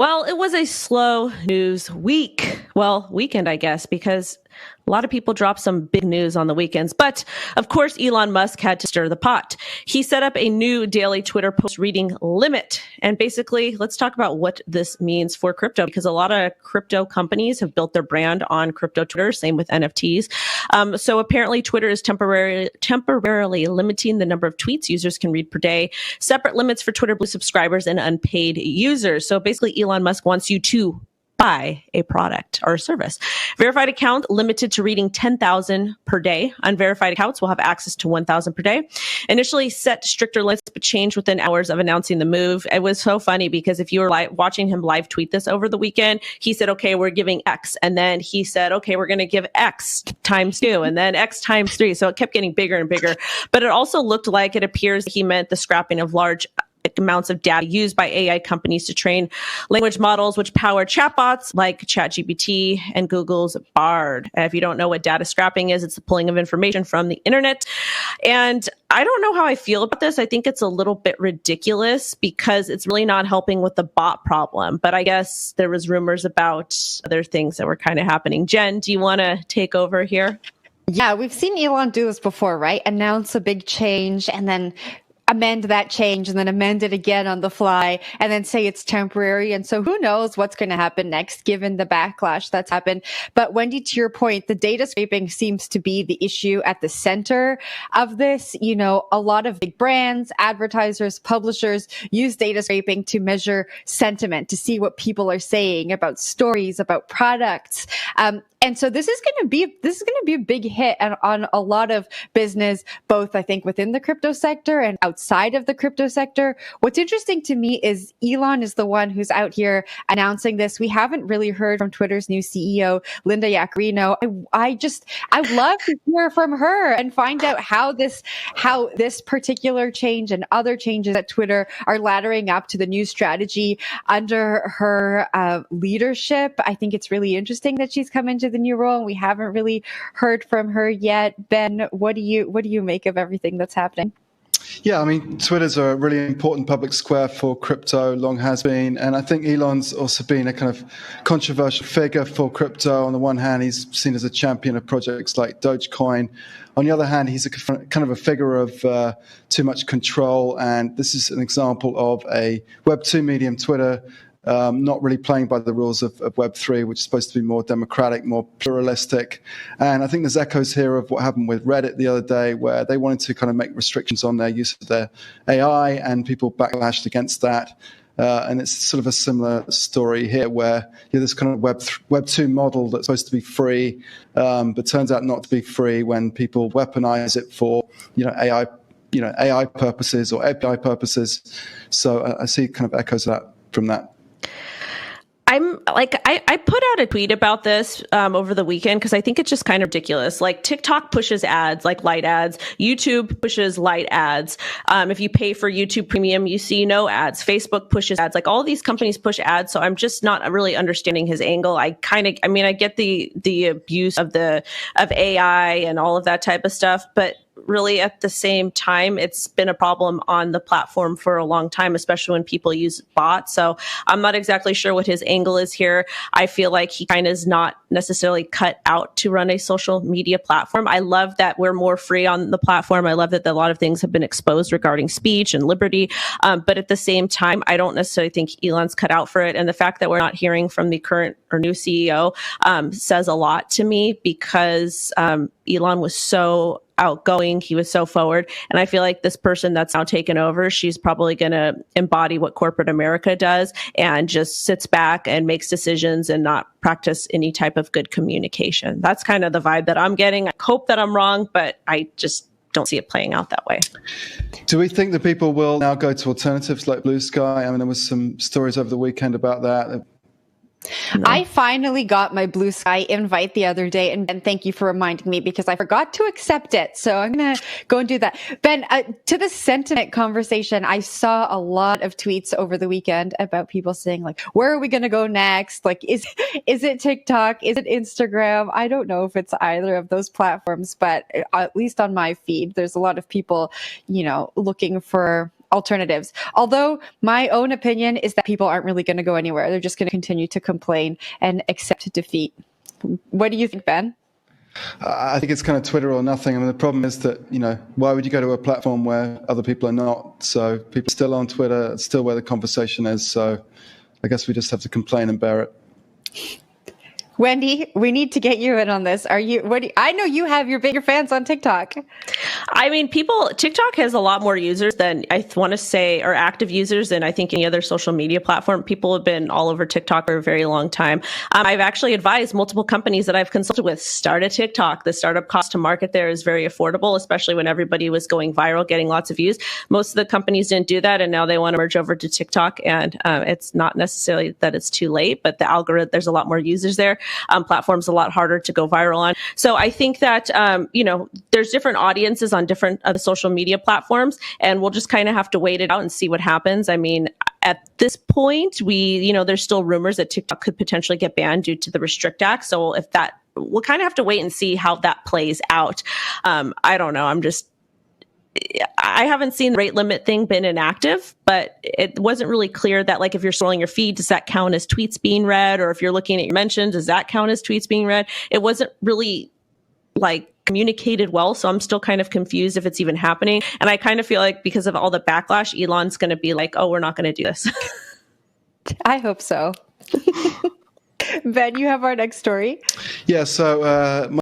Well, it was a slow news week. Well, weekend, I guess, because a lot of people drop some big news on the weekends. But of course, Elon Musk had to stir the pot. He set up a new daily Twitter post reading limit. And basically, let's talk about what this means for crypto, because a lot of crypto companies have built their brand on crypto Twitter, same with NFTs. So apparently, Twitter is temporarily limiting the number of tweets users can read per day, separate limits for Twitter Blue subscribers and unpaid users. So basically, Elon Musk wants you to buy a product or a service. Verified account limited to reading 10,000 per day. Unverified accounts will have access to 1,000 per day. Initially set stricter limits, but changed within hours of announcing the move. It was so funny because if you were watching him live tweet this over the weekend, he said, okay, we're giving X. And then he said, okay, we're going to give X times 2 and then X times 3. So it kept getting bigger and bigger. But it also looked like it appears he meant the scrapping of large amounts of data used by AI companies to train language models, which power chatbots like ChatGPT and Google's Bard. If you don't know what data scrapping is, it's the pulling of information from the internet. And I don't know how I feel about this. I think it's a little bit ridiculous because it's really not helping with the bot problem. But I guess there was rumors about other things that were kind of happening. Jen, do you want to take over here? Yeah, we've seen Elon do this before, right? Announce a big change and then amend that change and then amend it again on the fly and then say it's temporary. And so who knows what's going to happen next given the backlash that's happened. But Wendy, to your point, the data scraping seems to be the issue at the center of this. You know, a lot of big brands, advertisers, publishers use data scraping to measure sentiment, to see what people are saying about stories, about products. And so this is going to be a big hit on a lot of business, both I think within the crypto sector and outside of the crypto sector. What's interesting to me is Elon is the one who's out here announcing this. We haven't really heard from Twitter's new CEO, Linda Yaccarino. I'd love to hear from her and find out how this particular change and other changes at Twitter are laddering up to the new strategy under her leadership. I think it's really interesting that she's come into the new role and we haven't really heard from her yet. Ben, what do you make of everything that's happening? Yeah, I mean, Twitter's a really important public square for crypto, long has been. And I think Elon's also been a kind of controversial figure for crypto. On the one hand, he's seen as a champion of projects like Dogecoin. On the other hand, he's a kind of a figure of too much control. And this is an example of a Web2 medium, Twitter, not really playing by the rules of Web3, which is supposed to be more democratic, more pluralistic. And I think there's echoes here of what happened with Reddit the other day, where they wanted to kind of make restrictions on their use of their AI, and people backlashed against that. And it's sort of a similar story here, where you have this kind of Web2 model that's supposed to be free, but turns out not to be free when people weaponize it for AI purposes or API purposes. So I see kind of echoes of that from that. I put out a tweet about this over the weekend because I think it's just kind of ridiculous. Like TikTok pushes ads, like light ads. YouTube pushes light ads. If you pay for YouTube Premium, you see no ads. Facebook pushes ads. Like all these companies push ads. So I'm just not really understanding his angle. I get the abuse of AI and all of that type of stuff, but really at the same time, it's been a problem on the platform for a long time, especially when people use bots. So I'm not exactly sure what his angle is here. I feel like he kind of is not necessarily cut out to run a social media platform. I love that we're more free on the platform. I love that a lot of things have been exposed regarding speech and liberty. But at the same time, I don't necessarily think Elon's cut out for it. And the fact that we're not hearing from the current or new CEO says a lot to me, because Elon was so outgoing. He was so forward. And I feel like this person that's now taken over, she's probably going to embody what corporate America does and just sits back and makes decisions and not practice any type of good communication. That's kind of the vibe that I'm getting. I hope that I'm wrong, but I just don't see it playing out that way. Do we think that people will now go to alternatives like Blue Sky? I mean, there was some stories over the weekend about that. No. I finally got my Blue Sky invite the other day, and thank you for reminding me because I forgot to accept it. So I'm going to go and do that. Ben, to the sentiment conversation, I saw a lot of tweets over the weekend about people saying like, where are we going to go next? Like, is it TikTok? Is it Instagram? I don't know if it's either of those platforms, but at least on my feed, there's a lot of people, looking for alternatives. Although my own opinion is that people aren't really going to go anywhere. They're just going to continue to complain and accept defeat. What do you think, Ben? I think it's kind of Twitter or nothing. I mean, the problem is that, why would you go to a platform where other people are not? So people are still on Twitter, it's still where the conversation is. So I guess we just have to complain and bear it. Wendy, we need to get you in on this. I know you have your bigger fans on TikTok. I mean, TikTok has a lot more users than I want to say, or active users than I think any other social media platform. People have been all over TikTok for a very long time. I've actually advised multiple companies that I've consulted with, start a TikTok. The startup cost to market there is very affordable, especially when everybody was going viral, getting lots of views. Most of the companies didn't do that, and now they want to merge over to TikTok. And it's not necessarily that it's too late, but the algorithm, there's a lot more users there. Platform's a lot harder to go viral on. So I think that, there's different audiences on different social media platforms, and we'll just kind of have to wait it out and see what happens. I mean, at this point, there's still rumors that TikTok could potentially get banned due to the Restrict Act. So we'll kind of have to wait and see how that plays out. I don't know. I haven't seen the rate limit thing been inactive, but it wasn't really clear that, like, if you're scrolling your feed, does that count as tweets being read? Or if you're looking at your mentions, does that count as tweets being read? It wasn't really communicated well. So I'm still kind of confused if it's even happening. And I kind of feel like because of all the backlash, Elon's going to be like, oh, we're not going to do this. I hope so. Ben, you have our next story. Yeah, so